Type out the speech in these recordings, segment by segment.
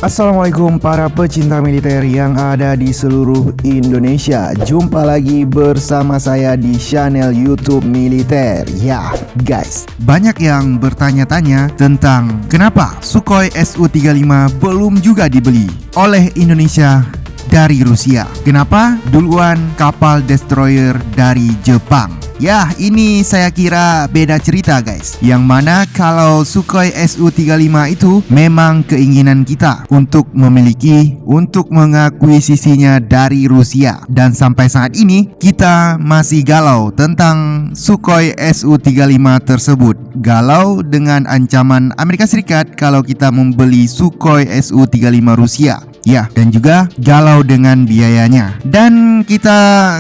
Assalamualaikum para pecinta militer yang ada di seluruh Indonesia. Jumpa lagi bersama saya di channel YouTube Militer. Ya guys, banyak yang bertanya-tanya tentang kenapa Sukhoi Su-35 belum juga dibeli oleh Indonesia dari Rusia. Kenapa duluan kapal destroyer dari Jepang? Ya, ini saya kira beda cerita guys. Yang mana kalau Sukhoi Su-35 itu memang keinginan kita untuk memiliki, untuk mengakuisisinya dari Rusia. Dan sampai saat ini kita masih galau tentang Sukhoi Su-35 tersebut. Galau dengan ancaman Amerika Serikat kalau kita membeli Sukhoi Su-35 Rusia. Ya, dan juga galau dengan biayanya. Dan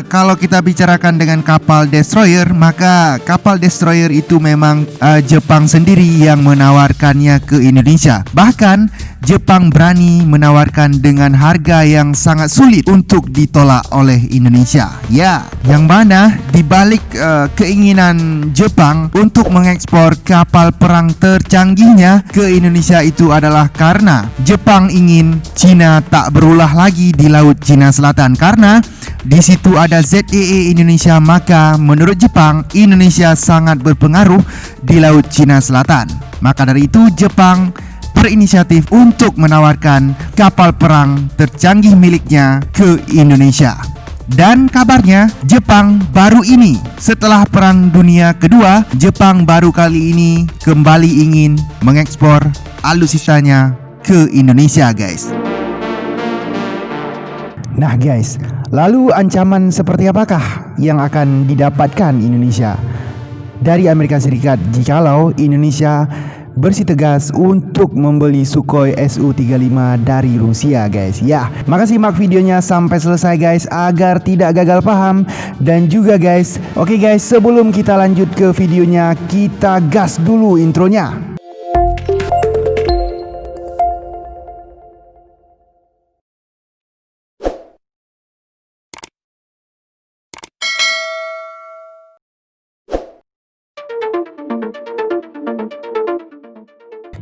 kalau kita bicarakan dengan kapal destroyer, maka kapal destroyer itu memang Jepang sendiri yang menawarkannya ke Indonesia. Bahkan Jepang berani menawarkan dengan harga yang sangat sulit untuk ditolak oleh Indonesia. Ya, yang mana dibalik keinginan Jepang untuk mengekspor kapal perang tercanggihnya ke Indonesia itu adalah karena Jepang ingin Cina tak berulah lagi di Laut Cina Selatan, karena di situ ada ZEE Indonesia. Maka menurut Jepang, Indonesia sangat berpengaruh di Laut Cina Selatan. Maka dari itu Jepang berinisiatif untuk menawarkan kapal perang tercanggih miliknya ke Indonesia. Dan kabarnya Jepang baru ini, setelah Perang Dunia Kedua, Jepang baru kali ini kembali ingin mengekspor alutsistanya ke Indonesia guys. Nah guys, lalu ancaman seperti apakah yang akan didapatkan Indonesia dari Amerika Serikat jikalau Indonesia bersitegas untuk membeli Sukhoi Su-35 dari Rusia guys. Ya, maka simak videonya sampai selesai guys agar tidak gagal paham. Dan juga guys, oke guys, sebelum kita lanjut ke videonya, kita gas dulu intronya.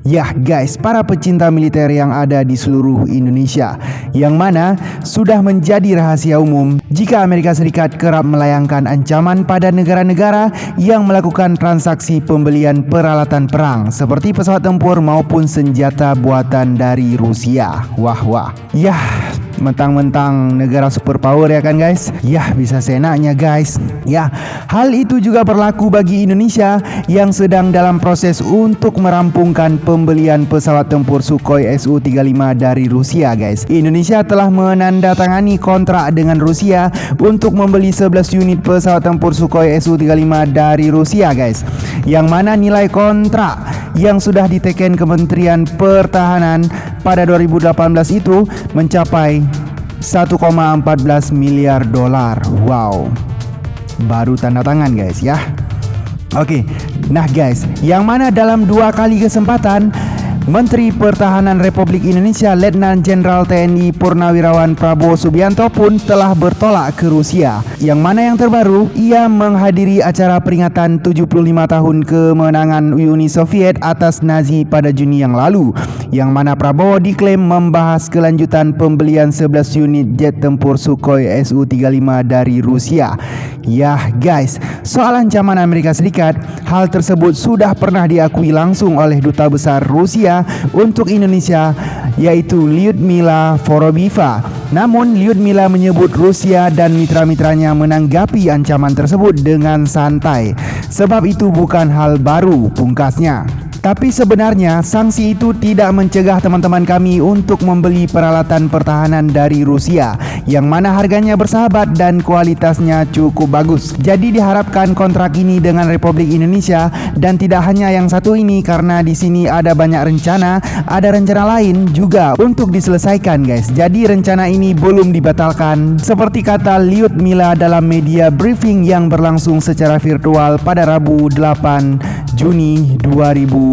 Ya guys, para pecinta militer yang ada di seluruh Indonesia, yang mana sudah menjadi rahasia umum jika Amerika Serikat kerap melayangkan ancaman pada negara-negara yang melakukan transaksi pembelian peralatan perang seperti pesawat tempur maupun senjata buatan dari Rusia. Wah. Yah, mentang-mentang negara superpower ya kan guys. Yah, bisa seenaknya guys. Ya, hal itu juga berlaku bagi Indonesia yang sedang dalam proses untuk merampungkan pembelian pesawat tempur Sukhoi Su-35 dari Rusia guys. Indonesia telah menandatangani kontrak dengan Rusia untuk membeli 11 unit pesawat tempur Sukhoi Su-35 dari Rusia guys. Yang mana nilai kontrak yang sudah diteken Kementerian Pertahanan pada 2018 itu mencapai 1,14 miliar dolar. Wow, baru tanda tangan guys ya. Oke, nah guys, yang mana dalam 2 kali kesempatan Menteri Pertahanan Republik Indonesia Letnan Jenderal TNI Purnawirawan Prabowo Subianto pun telah bertolak ke Rusia. Yang mana yang terbaru, ia menghadiri acara peringatan 75 tahun kemenangan Uni Soviet atas Nazi pada Juni yang lalu. Yang mana Prabowo diklaim membahas kelanjutan pembelian 11 unit jet tempur Sukhoi Su-35 dari Rusia. Yah guys, soal ancaman Amerika Serikat, hal tersebut sudah pernah diakui langsung oleh Duta Besar Rusia untuk Indonesia, yaitu Lyudmila Vorobieva. Namun Lyudmila menyebut Rusia dan mitra-mitranya menanggapi ancaman tersebut dengan santai. Sebab itu bukan hal baru, pungkasnya. Tapi sebenarnya sanksi itu tidak mencegah teman-teman kami untuk membeli peralatan pertahanan dari Rusia yang mana harganya bersahabat dan kualitasnya cukup bagus. Jadi diharapkan kontrak ini dengan Republik Indonesia, dan tidak hanya yang satu ini, karena di sini ada banyak rencana, ada rencana lain juga untuk diselesaikan guys. Jadi rencana ini belum dibatalkan seperti kata Lyudmila dalam media briefing yang berlangsung secara virtual pada Rabu 8 Juni 2020.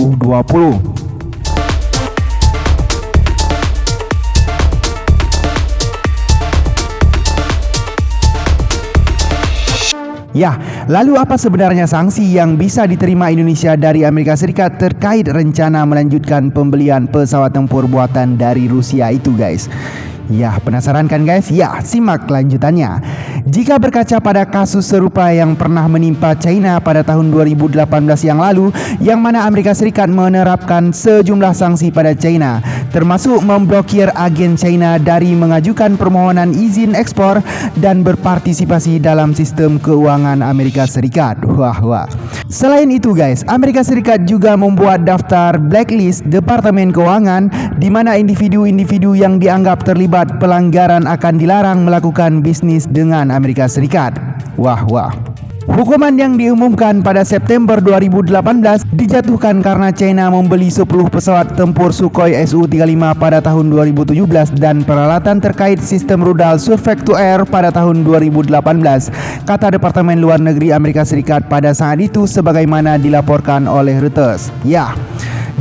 Ya, Lalu apa sebenarnya sanksi yang bisa diterima Indonesia dari Amerika Serikat terkait rencana melanjutkan pembelian pesawat tempur buatan dari Rusia itu guys? Ya, penasaran kan guys? Ya, simak lanjutannya. Jika berkaca pada kasus serupa yang pernah menimpa China pada tahun 2018 yang lalu, yang mana Amerika Serikat menerapkan sejumlah sanksi pada China, termasuk memblokir agen China dari mengajukan permohonan izin ekspor dan berpartisipasi dalam sistem keuangan Amerika Serikat. Wah. Selain itu guys, Amerika Serikat juga membuat daftar blacklist Departemen Keuangan di mana individu-individu yang dianggap terlibat pelanggaran akan dilarang melakukan bisnis dengan Amerika Serikat. Wah. Hukuman yang diumumkan pada September 2018 dijatuhkan karena China membeli 10 pesawat tempur Sukhoi Su-35 pada tahun 2017 dan peralatan terkait sistem rudal Surfax to Air pada tahun 2018, kata Departemen Luar Negeri Amerika Serikat pada saat itu sebagaimana dilaporkan oleh Reuters. Ya,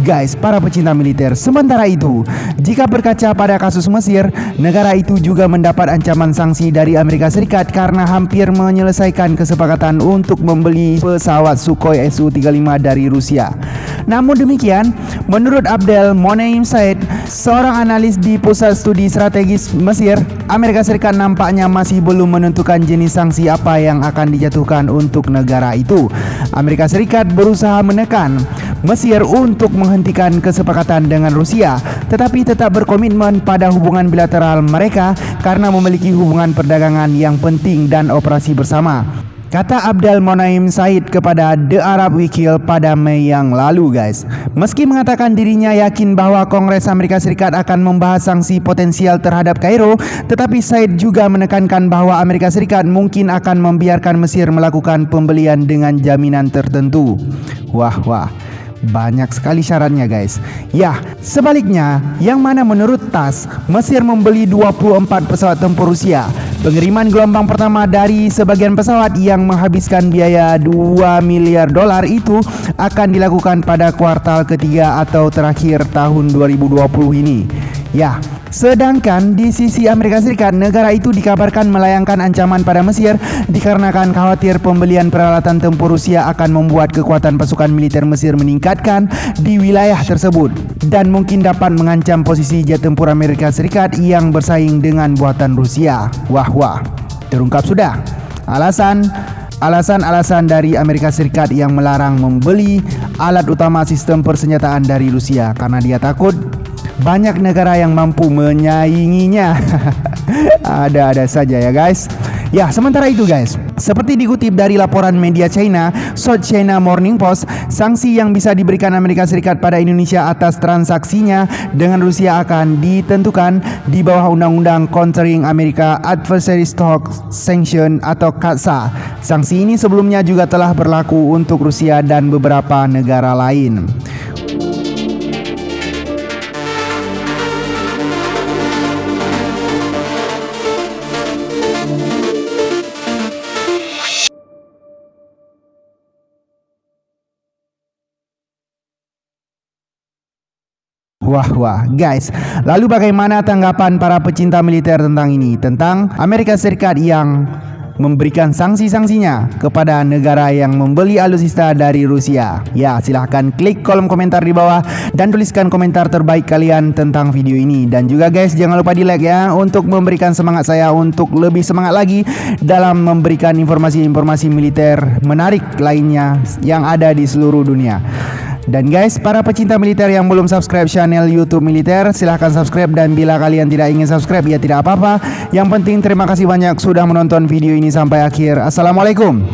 guys, para pecinta militer, sementara itu, jika berkaca pada kasus Mesir, negara itu juga mendapat ancaman sanksi dari Amerika Serikat karena hampir menyelesaikan kesepakatan untuk membeli pesawat Sukhoi Su-35 dari Rusia. Namun demikian, menurut Abdel Moneim Said, seorang analis di Pusat Studi Strategis Mesir, Amerika Serikat nampaknya masih belum menentukan jenis sanksi apa yang akan dijatuhkan untuk negara itu. Amerika Serikat berusaha menekan Mesir untuk menghentikan kesepakatan dengan Rusia, tetapi tetap berkomitmen pada hubungan bilateral mereka karena memiliki hubungan perdagangan yang penting dan operasi bersama, kata Abdel Monaim Said kepada The Arab Weekly pada Mei yang lalu guys. Meski mengatakan dirinya yakin bahwa Kongres Amerika Serikat akan membahas sanksi potensial terhadap Kairo, tetapi Said juga menekankan bahwa Amerika Serikat mungkin akan membiarkan Mesir melakukan pembelian dengan jaminan tertentu. Wah. Banyak sekali syaratnya guys. Ya, sebaliknya, yang mana menurut TASS, Mesir membeli 24 pesawat tempur Rusia. Pengiriman gelombang pertama dari sebagian pesawat yang menghabiskan biaya $2 miliar itu akan dilakukan pada kuartal ketiga atau terakhir tahun 2020 ini. Ya, sedangkan di sisi Amerika Serikat, negara itu dikabarkan melayangkan ancaman pada Mesir dikarenakan khawatir pembelian peralatan tempur Rusia akan membuat kekuatan pasukan militer Mesir meningkatkan di wilayah tersebut dan mungkin dapat mengancam posisi jet tempur Amerika Serikat yang bersaing dengan buatan Rusia. Wah. Terungkap sudah alasan dari Amerika Serikat yang melarang membeli alat utama sistem persenjataan dari Rusia karena dia takut banyak negara yang mampu menyainginya. Ada-ada saja ya guys. Ya, sementara itu guys, seperti dikutip dari laporan media China, South China Morning Post, sanksi yang bisa diberikan Amerika Serikat pada Indonesia atas transaksinya dengan Rusia akan ditentukan di bawah Undang-Undang Countering America Adversary Stock Sanction atau CAATSA. Sanksi ini sebelumnya juga telah berlaku untuk Rusia dan beberapa negara lain. Wah, guys, lalu bagaimana tanggapan para pecinta militer tentang ini? Tentang Amerika Serikat yang memberikan sanksi-sanksinya kepada negara yang membeli alutsista dari Rusia. Ya, silahkan klik kolom komentar di bawah dan tuliskan komentar terbaik kalian tentang video ini. Dan juga guys, jangan lupa di like ya, untuk memberikan semangat saya untuk lebih semangat lagi dalam memberikan informasi-informasi militer menarik lainnya yang ada di seluruh dunia. Dan guys, para pecinta militer yang belum subscribe channel YouTube Militer, silahkan subscribe, dan bila kalian tidak ingin subscribe ya tidak apa-apa. Yang penting terima kasih banyak sudah menonton video ini sampai akhir. Assalamualaikum.